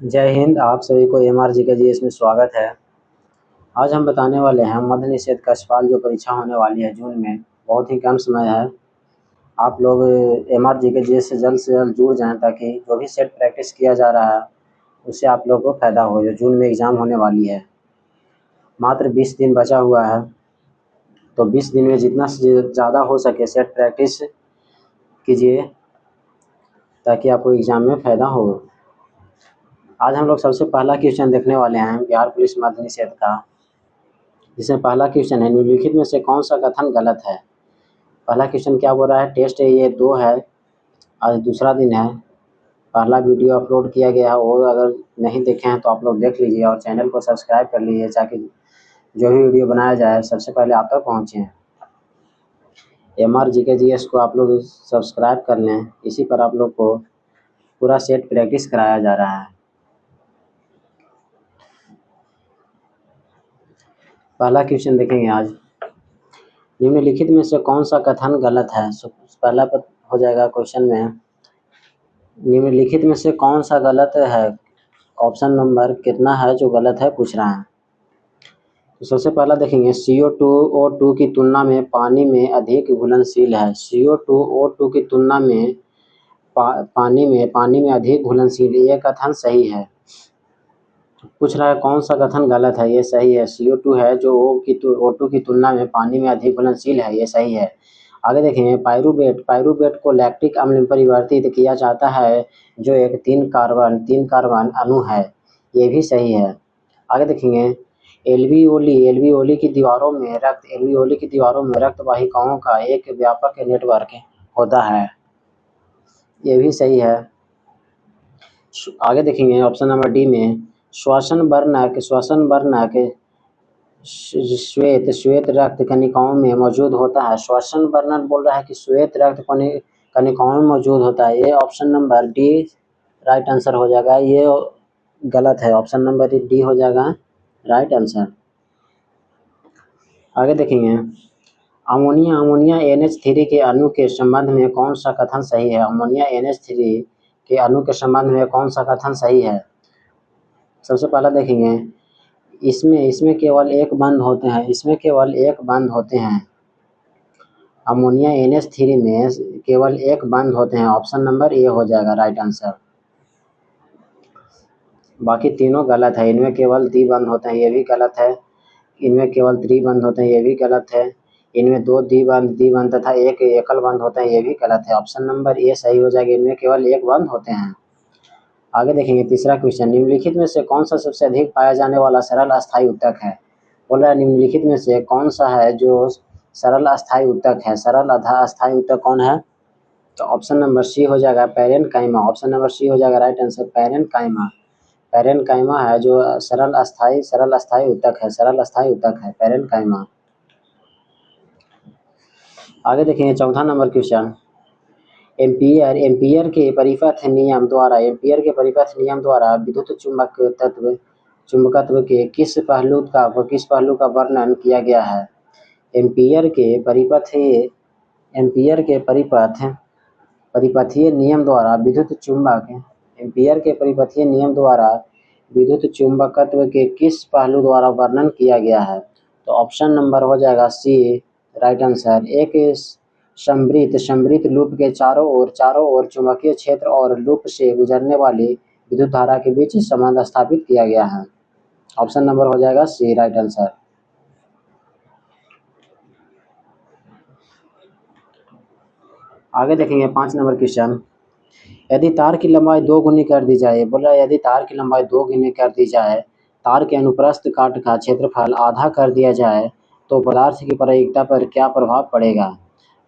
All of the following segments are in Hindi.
जय हिंद। आप सभी को एमआरजी के जीएस में स्वागत है। आज हम बताने वाले हैं मद्य निषेध का सवाल जो परीक्षा होने वाली है जून में। बहुत ही कम समय है। आप लोग एमआरजी के जीएस से जल्द जुड़ जाएं ताकि जो भी सेट प्रैक्टिस किया जा रहा है उससे आप लोगों को फ़ायदा हो। जो जून में एग्ज़ाम होने वाली है, मात्र 20 दिन बचा हुआ है, तो 20 दिन में जितना से ज़्यादा हो सके सेट प्रैक्टिस कीजिए ताकि आपको एग्ज़ाम में फ़ायदा हो। आज हम लोग सबसे पहला क्वेश्चन देखने वाले हैं बिहार पुलिस मद्य निषेध का, जिसमें पहला क्वेश्चन है निम्नलिखित में से कौन सा कथन गलत है। पहला क्वेश्चन क्या बोल रहा है, टेस्ट ये 2 है, आज दूसरा दिन है। पहला वीडियो अपलोड किया गया है, वो अगर नहीं देखे हैं तो आप लोग देख लीजिए और चैनल को सब्सक्राइब कर लीजिए ताकि जो भी वीडियो बनाया जाए सबसे पहले आप तक पहुँचे। MRGK को आप लोग सब्सक्राइब कर लें, इसी पर आप लोग को पूरा सेट प्रैक्टिस कराया जा रहा है। पहला क्वेश्चन देखेंगे आज, निम्नलिखित में से कौन सा कथन गलत है। पहला हो जाएगा क्वेश्चन में निम्नलिखित में से कौन सा गलत है। ऑप्शन नंबर कितना है जो गलत है पूछ रहा है। तो सबसे पहला देखेंगे CO2 O2 की तुलना में पानी में अधिक घुलनशील है। CO2 O2 की तुलना में पानी में अधिक घुलनशील, ये कथन सही है। पूछ रहा है कौन सा कथन गलत है। ये सही है, CO2 है जो O2 की तुलना में पानी में अधिक घुलनशील है, ये सही है। आगे देखेंगे पाइरूवेट को लैक्टिक अम्ल में परिवर्तित किया जाता है जो एक 3 कार्बन अणु है, ये भी सही है। आगे देखेंगे एल्वियोली की दीवारों में रक्त वाहिकाओं का एक व्यापक नेटवर्क होता है, ये भी सही है। आगे देखेंगे ऑप्शन नंबर डी में श्वसन वर्णक श्वेत रक्त कणिकाओं में मौजूद होता है। श्वसन वर्णक बोल रहा है कि श्वेत रक्त कणिकाओं में मौजूद होता है, ये option number D right answer हो जाएगा। ये गलत है, ऑप्शन नंबर डी हो जाएगा राइट आंसर। आगे देखेंगे अमोनिया NH3 के अणु के संबंध में कौन सा कथन सही है। अमोनिया NH3 के अणु के संबंध में कौन सा कथन सही है। सबसे पहला देखेंगे इसमें केवल एक बंध होते हैं। अमोनिया NH3 में केवल एक बंध होते हैं, ऑप्शन नंबर ए हो जाएगा राइट आंसर। बाकी तीनों गलत है, इनमें केवल द्विबंध होते हैं, ये भी गलत है। इनमें केवल त्रिबंध होते हैं, ये भी गलत है। इनमें 2 द्विबंध तथा एक एकल बंध होता है, ये भी गलत है। ऑप्शन नंबर ए सही हो जाएगा, इनमें केवल एक बंध होते हैं। आगे देखेंगे तीसरा क्वेश्चन, निम्नलिखित में से कौन सा सबसे अधिक पाया जाने वाला सरल अस्थायी उत्तक है। बोल रहा है निम्नलिखित में से कौन सा है जो सरल अस्थायी उत्तक है। सरल अस्थायी उत्तक कौन है, तो ऑप्शन नंबर सी हो जाएगा पैरेनकाइमा। ऑप्शन नंबर सी हो जाएगा राइट आंसर, पैरेनकाइमा है जो सरल अस्थायी उत्तक है पैरेनकाइमा। आगे देखेंगे चौथा नंबर क्वेश्चन, एम्पियर के परिपथ नियम द्वारा विद्युत चुंबकत्व के किस पहलू का वर्णन किया गया है। एम्पियर के परिपथीय नियम द्वारा विद्युत चुंबकत्व के किस पहलू द्वारा वर्णन किया गया है। तो ऑप्शन नंबर हो जाएगा सी राइट आंसर। एक समृद्ध लूप के चारों ओर चुंबकीय क्षेत्र और लूप से गुजरने वाली विद्युत धारा के बीच संबंध स्थापित किया गया है, ऑप्शन नंबर हो जाएगा सी राइट आंसर। आगे देखेंगे 5 नंबर क्वेश्चन, यदि तार की लंबाई 2 गुनी कर दी जाए। बोल रहा है यदि तार की लंबाई 2 गुनी कर दी जाए, तार के अनुप्रस्थ काट का क्षेत्रफल आधा कर दिया जाए तो पदार्थ की प्रायिकता पर क्या प्रभाव पड़ेगा।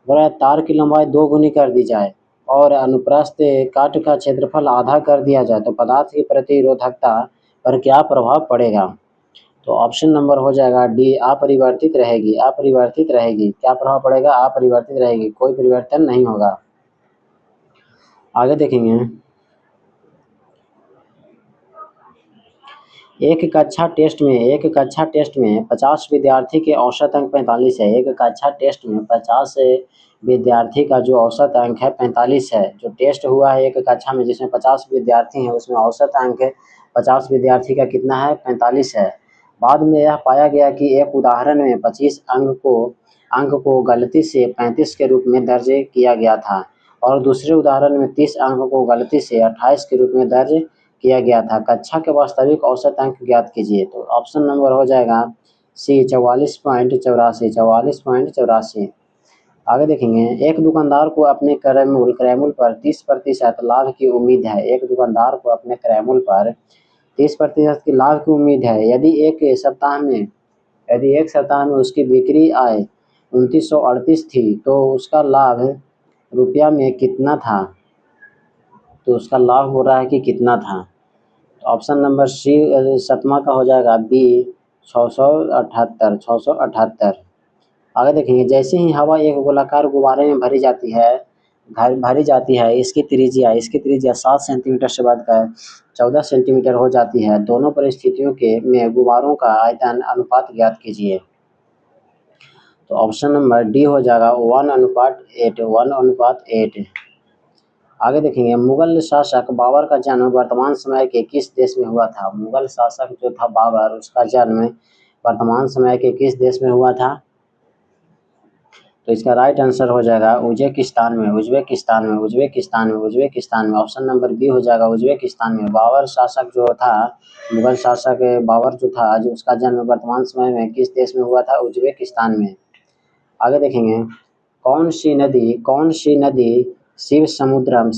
बोल रहा है तार की लंबाई 2 गुनी कर दी जाए और अनुप्रस्थ काट का क्षेत्रफल आधा कर दिया जाए तो पदार्थ की प्रतिरोधकता पर क्या प्रभाव पड़ेगा। तो ऑप्शन नंबर हो जाएगा डी अपरिवर्तित रहेगी। क्या प्रभाव पड़ेगा, अपरिवर्तित रहेगी, कोई परिवर्तन नहीं होगा। आगे देखेंगे एक कक्षा टेस्ट में 50 विद्यार्थी के औसत अंक 45 है। एक कक्षा टेस्ट में 50 विद्यार्थी का जो औसत अंक है 45 है। जो टेस्ट हुआ है एक कक्षा में जिसमें 50 विद्यार्थी हैं, उसमें औसत अंक 50 विद्यार्थी का कितना है? 45 है। बाद में यह पाया गया कि एक उदाहरण में 25 अंक को गलती से 35 के रूप में दर्ज किया गया था और दूसरे उदाहरण में 30 अंक को गलती से 28 के रूप में दर्ज किया गया था। कक्षा के वास्तविक औसत अंक ज्ञात कीजिए। तो ऑप्शन नंबर हो जाएगा सी 44.84। आगे देखेंगे, एक दुकानदार को अपने क्रयमूल्य पर 30% लाभ की उम्मीद है। एक दुकानदार को अपने क्रयमूल्य पर 30% की लाभ की उम्मीद है। यदि एक सप्ताह में उसकी बिक्री आय 2938 थी तो उसका लाभ रुपया में कितना था? तो उसका लाभ हो रहा है कि कितना था? ऑप्शन नंबर सी 7वां का हो जाएगा बी 678। आगे देखेंगे, जैसे ही हवा एक गोलाकार गुब्बारे में भरी जाती है, इसकी त्रिज्या 7 सेंटीमीटर से बढ़कर 14 सेंटीमीटर हो जाती है। दोनों परिस्थितियों में गुब्बारों का आयतन अनुपात ज्ञात कीजिए। तो ऑप्शन नंबर डी हो जाएगा 1:8। आगे देखेंगे, मुगल शासक बाबर का जन्म वर्तमान समय के किस देश में हुआ था? मुगल शासक जो था बाबर, उसका जन्म वर्तमान समय के किस देश में हुआ था? तो इसका राइट आंसर हो जाएगा उज्बेकिस्तान में। ऑप्शन नंबर बी हो जाएगा उज्बेकिस्तान में। बाबर शासक जो था, मुगल शासक बाबर जो था, जो उसका जन्म वर्तमान समय में किस देश में हुआ था? उज्बेकिस्तान में। आगे देखेंगे, कौन सी नदी शिव समुद्रम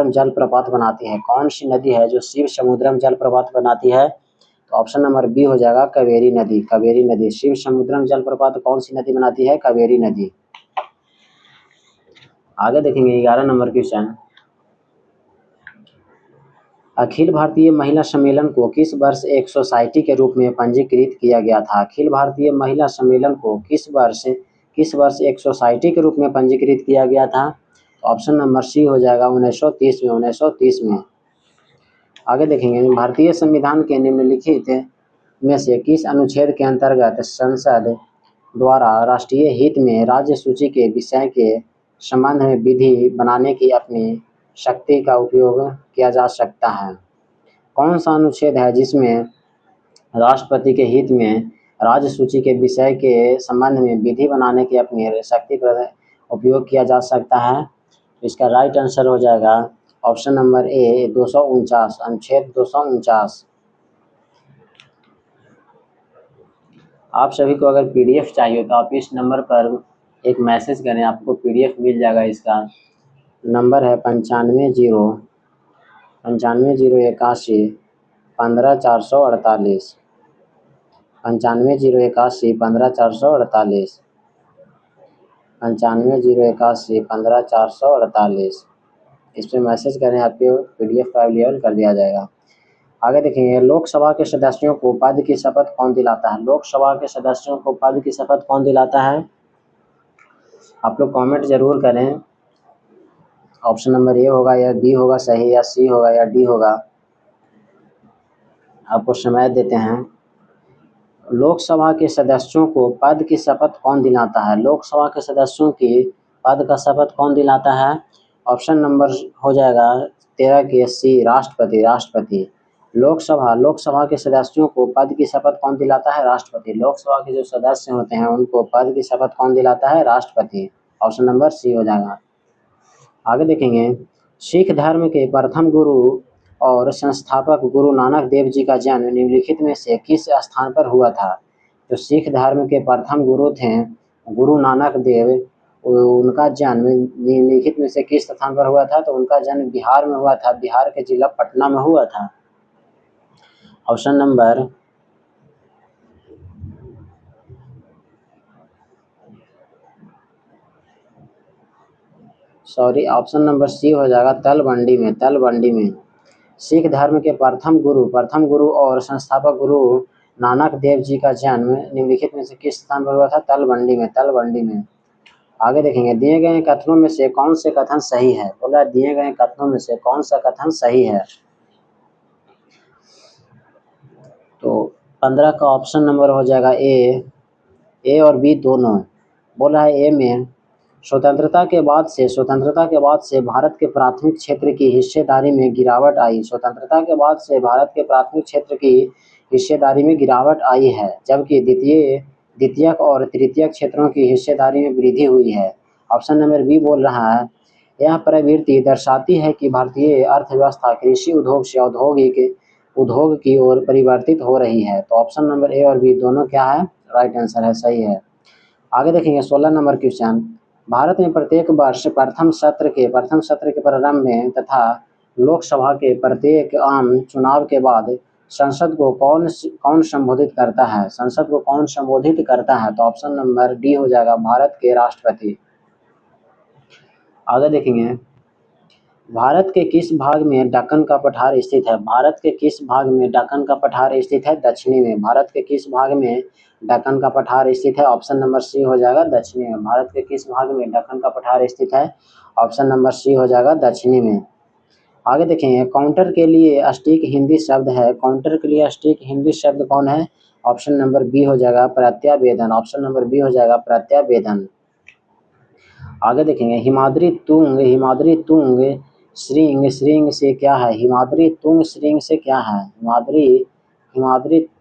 जलप्रपात बनाती है? कौन सी नदी है जो शिव समुद्रम जलप्रपात बनाती है? तो ऑप्शन नंबर बी हो जाएगा कावेरी नदी। शिव समुद्रम जलप्रपात कौन सी नदी बनाती है? कावेरी नदी। आगे देखेंगे 11 नंबर क्वेश्चन, अखिल भारतीय महिला सम्मेलन को किस वर्ष एक सोसाइटी के रूप में पंजीकृत किया गया था? अखिल भारतीय महिला सम्मेलन को किस वर्ष एक सोसाइटी के रूप में पंजीकृत किया गया था? ऑप्शन नंबर सी हो जाएगा 1930 में। आगे देखेंगे, भारतीय संविधान के निम्नलिखित में से किस अनुच्छेद के अंतर्गत संसद द्वारा राष्ट्रीय हित में राज्य सूची के विषय के संबंध में विधि बनाने की अपनी शक्ति का उपयोग किया जा सकता है? कौन सा अनुच्छेद है जिसमें राष्ट्रपति के हित में राज्य सूची के विषय के संबंध में विधि बनाने की अपनी शक्ति का उपयोग किया जा सकता है? इसका राइट आंसर हो जाएगा ऑप्शन नंबर ए 249, अनुच्छेद 249। आप सभी को अगर पीडीएफ चाहिए तो आप इस नंबर पर एक मैसेज करें, आपको पीडीएफ मिल जाएगा। इसका नंबर है 9501 15448, 9501 15448, 15448। इस पर मैसेज करें, आपको पीडीएफ अवेलेबल कर दिया जाएगा। आगे देखेंगे, लोकसभा के सदस्यों को पद की शपथ कौन दिलाता है? लोकसभा के सदस्यों को पद की शपथ कौन दिलाता है? आप लोग कमेंट जरूर करें। ऑप्शन नंबर ए होगा या बी होगा सही, या सी होगा या डी होगा? आपको समय देते हैं। लोकसभा के सदस्यों को पद की शपथ कौन दिलाता है? लोकसभा के सदस्यों की पद का शपथ कौन दिलाता है? ऑप्शन नंबर हो जाएगा 13 के सी, राष्ट्रपति। लोकसभा के सदस्यों को पद की शपथ कौन दिलाता है? राष्ट्रपति। लोकसभा के जो सदस्य होते हैं उनको पद की शपथ कौन दिलाता है? राष्ट्रपति। ऑप्शन नंबर सी हो जाएगा। आगे देखेंगे, सिख धर्म के प्रथम गुरु और संस्थापक गुरु नानक देव जी का जन्म निम्नलिखित में से किस स्थान पर हुआ था? जो सिख धर्म के प्रथम गुरु थे गुरु नानक देव, उनका जन्म निम्नलिखित में से किस स्थान पर हुआ था? तो उनका जन्म बिहार में हुआ था, बिहार के जिला पटना में हुआ था। Option number option number C हो जाएगा तलवंडी में। सिख धर्म के प्रथम गुरु और संस्थापक गुरु नानक देव जी का जन्म निम्नलिखित में से किस स्थान पर हुआ था? तलवंडी में। आगे देखेंगे, दिए गए कथनों में से कौन से कथन सही है? बोला दिए गए कथनों में से कौन सा कथन सही है? तो 15 का ऑप्शन नंबर हो जाएगा ए और बी दोनों। बोल रहा है ए में स्वतंत्रता के बाद से भारत के प्राथमिक क्षेत्र की हिस्सेदारी में गिरावट आई। स्वतंत्रता के बाद से भारत के प्राथमिक क्षेत्र की हिस्सेदारी में गिरावट आई है, जबकि द्वितीयक और तृतीयक क्षेत्रों की हिस्सेदारी में वृद्धि हुई है। ऑप्शन नंबर बी बोल रहा है यह प्रवृत्ति दर्शाती है कि भारतीय अर्थव्यवस्था कृषि उद्योग से औद्योगिक उद्योग की ओर परिवर्तित हो रही है। तो ऑप्शन नंबर ए और बी दोनों क्या है, राइट आंसर है, सही है। आगे देखेंगे 16 नंबर क्वेश्चन। भारत में प्रत्येक वर्ष प्रथम सत्र के प्रारंभ में तथा लोकसभा के प्रत्येक आम चुनाव के बाद संसद को कौन संबोधित करता है? संसद को कौन संबोधित करता है? तो ऑप्शन नंबर डी हो जाएगा, भारत के राष्ट्रपति। आगे देखेंगे भारत के किस भाग में दक्कन का पठार स्थित है? भारत के किस भाग में दक्कन का पठार स्थित है? दक्षिणी में। भारत के किस भाग में दक्कन का पठार स्थित है? ऑप्शन नंबर सी हो जाएगा, दक्षिणी में। भारत के किस भाग में दक्कन का पठार स्थित है? ऑप्शन नंबर सी हो जाएगा, दक्षिणी में। आगे देखेंगे काउंटर के लिए सटीक हिंदी शब्द है। काउंटर के लिए सटीक हिंदी शब्द कौन है? ऑप्शन नंबर बी हो जाएगा, प्रत्यावेदन। ऑप्शन नंबर बी हो जाएगा, प्रत्यावेदन। आगे देखेंगे हिमाद्री तुंग श्रृंग से क्या है? हिमाद्री तुंग श्रृंग से क्या है? हिमाद्री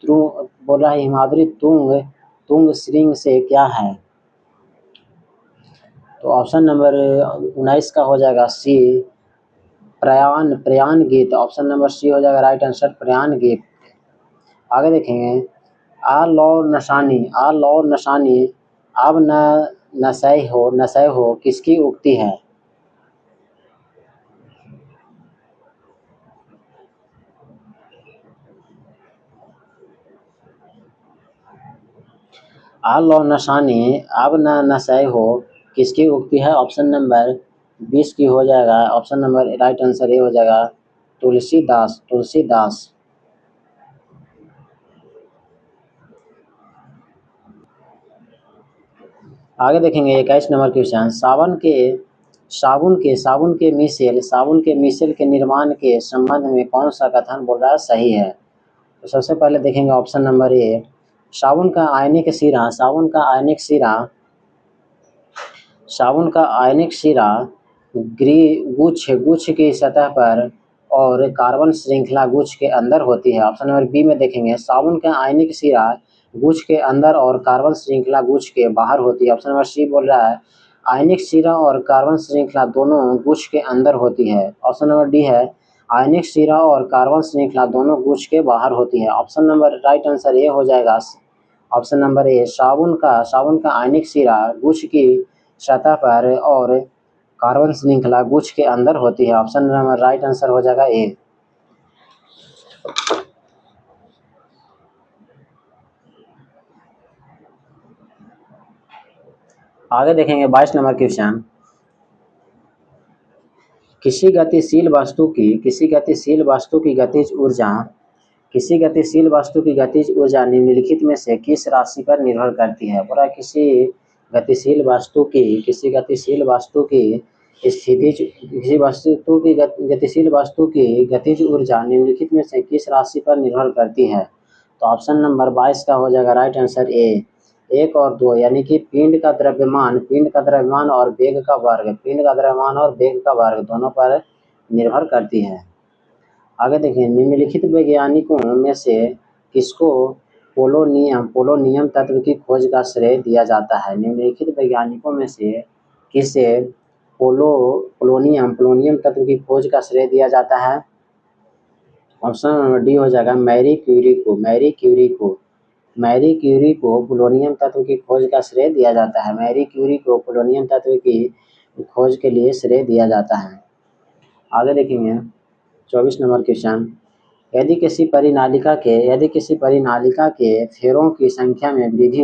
बोल रहा है हिमाद्री तुंग श्रृंग से क्या है? तो ऑप्शन नंबर 19 का हो जाएगा सी, प्रयाण गीत। ऑप्शन नंबर सी हो जाएगा राइट आंसर, प्रयाण गीत। आगे देखेंगे आ लौ नशानी अब न नशय हो किसकी उक्ति है? आ लौ नशानी अब न नशय हो किसकी उक्ति है? ऑप्शन नंबर 20 की हो जाएगा, ऑप्शन नंबर राइट आंसर ये हो जाएगा, तुलसीदास। आगे देखेंगे 21 नंबर क्वेश्चन। साबुन के मिसेल के निर्माण के संबंध में कौन सा कथन बोल रहा है सही है? तो सबसे पहले देखेंगे ऑप्शन नंबर ए, साबुन का आयनिक सिरा गुच्छ की सतह पर और कार्बन श्रृंखला गुच्छ के अंदर होती है। ऑप्शन नंबर बी में देखेंगे साबुन का आयनिक सिरा गुच्छ के अंदर और कार्बन श्रृंखला गुच्छ के बाहर होती है। ऑप्शन नंबर सी बोल रहा है आयनिक सिरा और कार्बन श्रृंखला दोनों गुच्छ के अंदर होती है। ऑप्शन नंबर डी है आयनिक सिरा और कार्बन श्रृंखला दोनों गुच्छ के बाहर होती है। Option number right answer A हो जाएगा, ऑप्शन नंबर ए, साबुन का आयनिक सिरा गुच्छ की सतह पर और कार्बन श्रृंखला गुच्छ के अंदर होती है। ऑप्शन नंबर राइट आंसर हो जाएगा ए। आगे देखेंगे 22 नंबर क्वेश्चन। किसी गतिशील वस्तु की गतिज ऊर्जा निम्नलिखित में से किस राशि पर निर्भर करती है? बोला किसी गतिशील वस्तु की गतिज ऊर्जा निम्नलिखित में से किस राशि पर निर्भर करती है? तो ऑप्शन नंबर 22 का हो जाएगा राइट आंसर ए, 1 और 2, यानी कि पिंड का द्रव्यमान और वेग का वर्ग दोनों पर निर्भर करती है। आगे देखिए निम्नलिखित वैज्ञानिकों में से किसको पोलोनियम तत्व की खोज का श्रेय दिया जाता है? निम्नलिखित वैज्ञानिकों में से किसे पोलोनियम तत्व की खोज का श्रेय दिया जाता है? ऑप्शन नंबर डी हो जाएगा मैरी क्यूरी को पोलोनियम तत्व की खोज का श्रेय दिया जाता है। मैरी क्यूरी को पोलोनियम तत्व की खोज के लिए श्रेय दिया जाता है। आगे देखेंगे 24 नंबर क्वेश्चन। यदि किसी परिनालिका के फेरों की संख्या में वृद्धि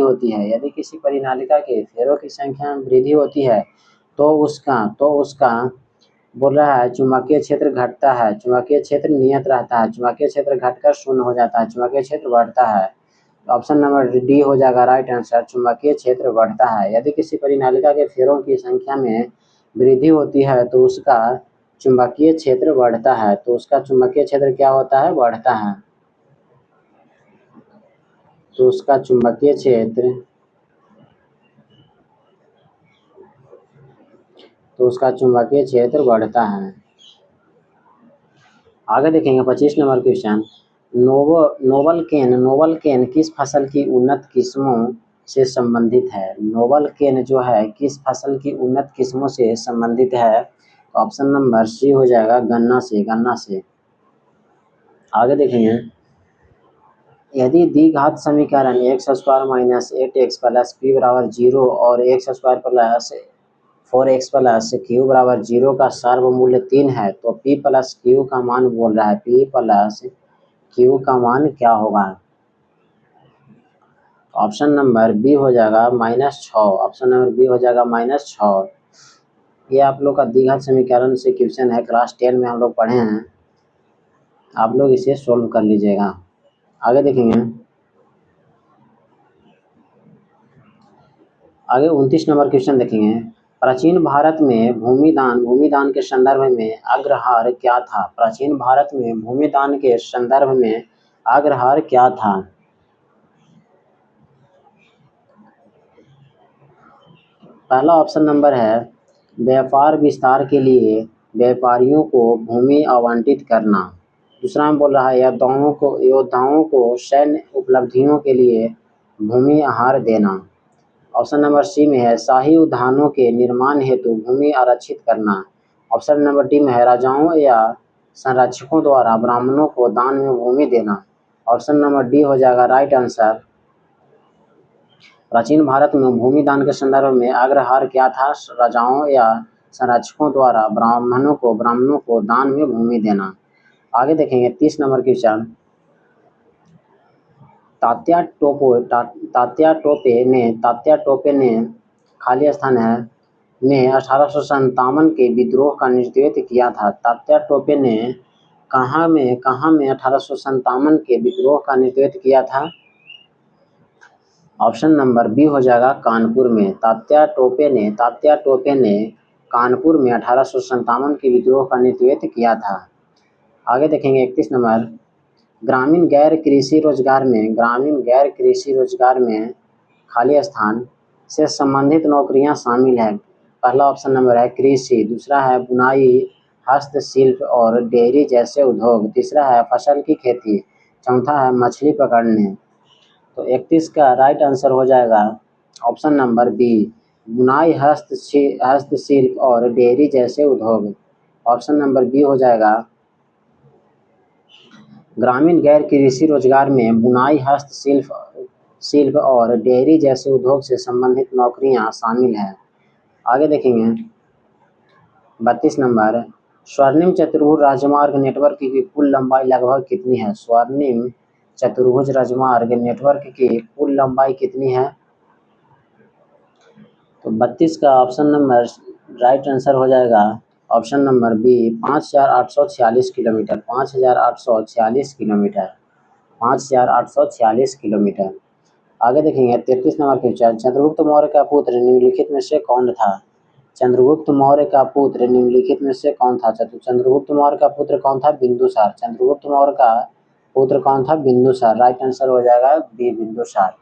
होती है तो उसका बोल रहा है चुंबकीय क्षेत्र घटता है, चुंबकीय क्षेत्र नियत रहता है, चुंबकीय क्षेत्र घटकर शून्य हो जाता है, चुंबकीय क्षेत्र बढ़ता है। ऑप्शन नंबर डी हो जाएगा राइट आंसर, चुंबकीय क्षेत्र बढ़ता है। यदि किसी परिनालिका के फेरों की संख्या में वृद्धि होती है तो उसका चुंबकीय क्षेत्र बढ़ता है, तो उसका चुंबकीय क्षेत्र क्या होता है? बढ़ता है। तो उसका चुंबकीय क्षेत्र बढ़ता है। आगे देखेंगे 25 नंबर क्वेश्चन। नोबल केन किस फसल की उन्नत किस्मों से संबंधित है? नोबल केन जो है किस फसल की उन्नत किस्मों से संबंधित है? तो ऑप्शन नंबर सी हो जाएगा गन्ना से। आगे देखेंगे, यदि द्विघात समीकरण x² - 8x + p = 0 और x² + 4x + q = 0 का सार्वमूल्य 3 है तो p + q का मान बोल रहा है, p + q का मान क्या होगा? ऑप्शन नंबर बी हो जाएगा -6। ऑप्शन नंबर बी हो जाएगा -6। ये आप लोग का द्विघात समीकरण से क्वेश्चन है, क्लास 10 में हम लोग पढ़े हैं, आप लोग इसे सोल्व कर लीजिएगा। आगे देखेंगे, आगे 29 नंबर क्वेश्चन देखेंगे। प्राचीन भारत में भूमिदान के संदर्भ में अग्रहार क्या था? प्राचीन भारत में भूमिदान के संदर्भ में अग्रहार क्या था? पहला ऑप्शन नंबर है व्यापार विस्तार के लिए व्यापारियों को भूमि आवंटित करना। दूसरा में बोल रहा है योद्धाओं को सैन्य उपलब्धियों के लिए भूमि आहार देना। ऑप्शन नंबर सी में है शाही उद्यानों के निर्माण हेतु भूमि आरक्षित करना। ऑप्शन नंबर डी में है राजाओं या संरक्षकों द्वारा ब्राह्मणों को दान में भूमि देना। ऑप्शन नंबर डी हो जाएगा राइट आंसर। प्राचीन भारत में भूमिदान के संदर्भ में अग्रहार क्या था? राजाओं या संरक्षकों द्वारा ब्राह्मणों को दान में भूमि देना। आगे देखेंगे 30 नंबर क्वेश्चन। तात्या टोपे ने खाली स्थान है में 1857 के विद्रोह का नेतृत्व किया था। तात्या टोपे ने कहाँ में 1857 के विद्रोह का नेतृत्व किया था? ऑप्शन नंबर बी हो जाएगा कानपुर में। तात्या टोपे ने कानपुर में 1857 के विद्रोह का नेतृत्व किया था। आगे देखेंगे 31 नंबर। ग्रामीण गैर कृषि रोजगार में खाली स्थान से संबंधित नौकरियां शामिल है। पहला ऑप्शन नंबर है कृषि, दूसरा है बुनाई, हस्तशिल्प और डेयरी जैसे उद्योग, तीसरा है फसल की खेती, चौथा है मछली पकड़ने। तो 31 का राइट आंसर हो जाएगा ऑप्शन नंबर बी, बुनाई, हस्तशिल्प और डेयरी जैसे उद्योग। ऑप्शन नंबर बी हो जाएगा। ग्रामीण गैर कृषि रोजगार में बुनाई, हस्तशिल्प और डेयरी जैसे उद्योग से संबंधित नौकरियां शामिल हैं। आगे देखेंगे 32 नंबर। स्वर्णिम चतुर्भुज राजमार्ग नेटवर्क की कुल लंबाई लगभग कितनी है? स्वर्णिम चतुर्भुज राजमार्ग नेटवर्क की कुल लंबाई कितनी है? तो 32 का ऑप्शन नंबर राइट आंसर हो जाएगा option number B 5846 kilometre. 5846 kilometre. आगे देखेंगे 33 नंबर क्वेश्चन। चंद्रगुप्त मौर्य का पुत्र निम्नलिखित में से कौन था? चंद्रगुप्त मौर्य का पुत्र निम्नलिखित में से कौन था? चंद्रगुप्त मौर्य का पुत्र कौन था? बिंदुसार। चंद्रगुप्त मौर्य का पुत्र कौन था? बिंदुसार। राइट आंसर हो जाएगा बी, बिंदुसार।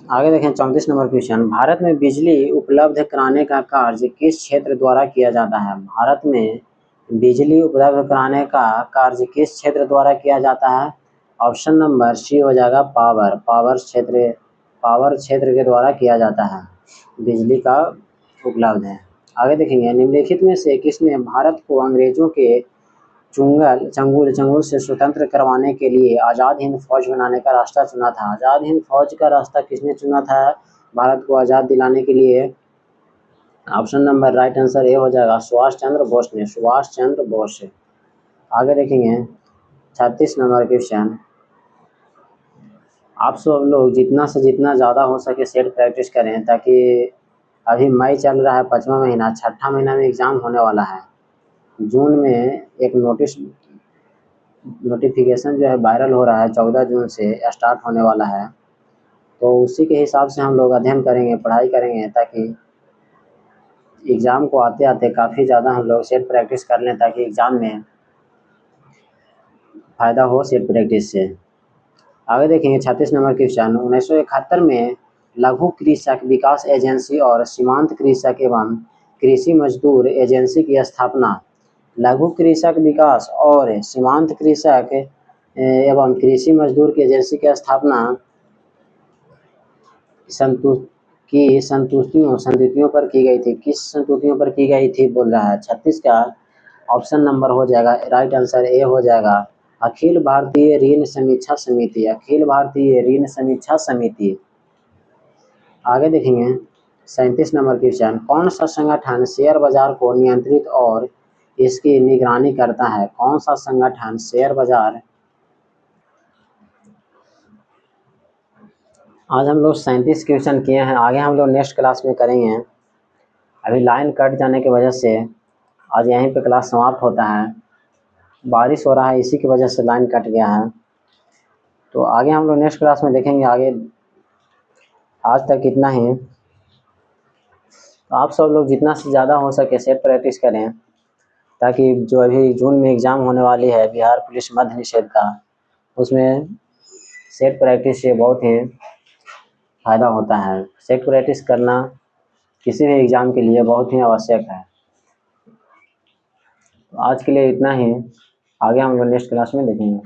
आगे देखें 34 नंबर क्वेश्चन। भारत में बिजली उपलब्ध कराने का कार्य किस क्षेत्र द्वारा किया जाता है? भारत में बिजली उपलब्ध कराने का कार्य किस क्षेत्र द्वारा किया जाता है? ऑप्शन नंबर सी हो जाएगा पावर क्षेत्र के द्वारा किया जाता है, बिजली का उपलब्ध है। आगे देखेंगे निम्नलिखित में से किसने भारत को अंग्रेजों के चंगुल से स्वतंत्र करवाने के लिए आज़ाद हिंद फौज बनाने का रास्ता चुना था? आज़ाद हिंद फौज का रास्ता किसने चुना था भारत को आज़ाद दिलाने के लिए? Option number right answer A हो जाएगा सुभाष चंद्र बोस ने। आगे देखेंगे 36 नंबर क्वेश्चन। आप सब लोग जितना से जितना ज़्यादा हो सके सेट प्रैक्टिस करें, ताकि अभी मई चल रहा है, 5वां महीना, 6ठा महीना में एग्ज़ाम होने वाला है। जून में एक नोटिफिकेशन जो है वायरल हो रहा है, 14 जून से स्टार्ट होने वाला है। तो उसी के हिसाब से हम लोग अध्ययन करेंगे, पढ़ाई करेंगे, ताकि एग्ज़ाम को आते आते काफ़ी ज़्यादा हम लोग सेट प्रैक्टिस कर लें, ताकि एग्ज़ाम में फ़ायदा हो सेट प्रैक्टिस से। आगे देखेंगे 36 नंबर क्वेश्चन। 1971 में लघु कृषक विकास एजेंसी और सीमांत कृषक एवं कृषि मजदूर एजेंसी की स्थापना। लघु कृषक विकास और सीमांत कृषक एवं कृषि मजदूर की एजेंसी की स्थापना संतुष्टियों पर की गई थी। किस संतुष्टियों पर की गई थी बोल रहा है। 36 का ऑप्शन नंबर हो जाएगा, राइट आंसर ए हो जाएगा, अखिल भारतीय ऋण समीक्षा समिति। अखिल भारतीय ऋण समीक्षा समिति। आगे देखेंगे 37 नंबर क्वेश्चन। कौन सा संगठन शेयर बाजार को नियंत्रित और इसकी निगरानी करता है। कौन सा संगठन शेयर बाजार। आज हम लोग 37 क्वेश्चन किए हैं, आगे हम लोग नेक्स्ट क्लास में करेंगे। अभी लाइन कट जाने की वजह से आज यहीं पे क्लास समाप्त होता है। बारिश हो रहा है, इसी की वजह से लाइन कट गया है। तो आगे हम लोग नेक्स्ट क्लास में देखेंगे। आगे आज तक इतना ही। तो आप सब लोग जितना से ज़्यादा हो सके सेट प्रैक्टिस करें, ताकि जो अभी जून में एग्ज़ाम होने वाली है बिहार पुलिस मद्य निषेध का, उसमें सेट प्रैक्टिस से बहुत ही फ़ायदा होता है। सेट प्रैक्टिस करना किसी भी एग्ज़ाम के लिए बहुत ही आवश्यक है। तो आज के लिए इतना ही, आगे हम लोग नेक्स्ट क्लास में देखेंगे।